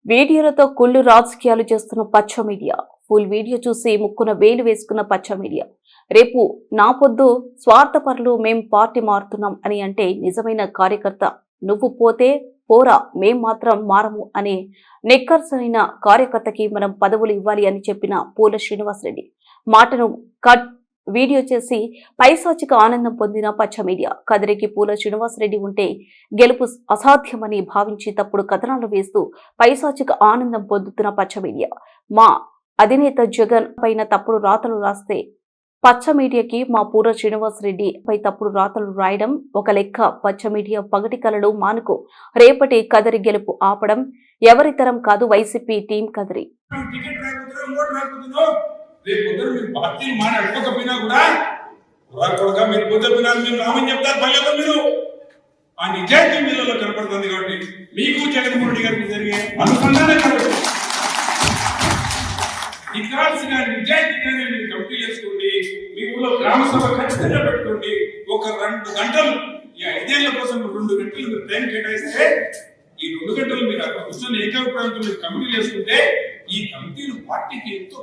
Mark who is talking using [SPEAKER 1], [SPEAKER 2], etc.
[SPEAKER 1] వీడియోలతో కుళ్ళు రాజకీయాలు చేస్తున్న పచ్చ మీడియా. ఫుల్ వీడియో చూసి ముక్కున వేలు వేసుకున్న పచ్చ మీడియా. రేపు నా పొద్దు స్వార్థపరులు మేం పార్టీ మారుతున్నాం అని అంటే నిజమైన కార్యకర్త నువ్వు పోతే పోరా మేం మాత్రం మారము అనే నిక్కర్సైన కార్యకర్తకి మనం పదవులు ఇవ్వాలి అని చెప్పిన పూల శ్రీనివాసరెడ్డి మాటను కట్ వీడియో చేసి పైశాచిక ఆనందం పొందిన పచ్చ మీడియా. కదిరికి పూల శ్రీనివాసరెడ్డి ఉంటే గెలుపు అసాధ్యమని భావించి తప్పుడు కథనాలు వేస్తూ పైశాచిక ఆనందం పొందుతున్న పచ్చ మీడియా. మా అధినేత జగన్ పైన తప్పుడు రాతలు రాస్తే పచ్చ మీడియాకి మా పూల శ్రీనివాసరెడ్డి పై తప్పుడు రాతలు రాయడం ఒక లెక్క. పచ్చ మీడియా పగటి కలలు మానుకు రేపటి కదిరి గెలుపు ఆపడం ఎవరితరం కాదు, వైసీపీ టీం కదిరి.
[SPEAKER 2] రేపు పొద్దున మీరు పార్టీని మాట్లాడుకోకపోయినా కూడా కొడుక మీరు పొద్దున మేము రామని చెప్తారు పల్లెలో మీరు ఆ నిజాయితీ మీలలో కనపడుతుంది. కాబట్టి మీకు జగన్మోహన్ రెడ్డి గారికి జరిగే అనుసంధానం కాబట్టి ఇకాల్సిన నిజాయితీగానే మీరు కమిటీ చేసుకోండి. మీ ఊళ్ళో గ్రామ సభ ఖచ్చితంగా పెట్టుకోండి. ఒక 2 గంటలు ఈ 5 ఏళ్ల కోసం 2 గంటలు మీరు టైం కేటాయిస్తే ఈ 2 గంటలు మీరు అక్కడ కూర్చొని ఏకాభిప్రాయంతో మీరు కమిటీలు వేసుకుంటే ఈ కమిటీలు పార్టీకి ఎంతో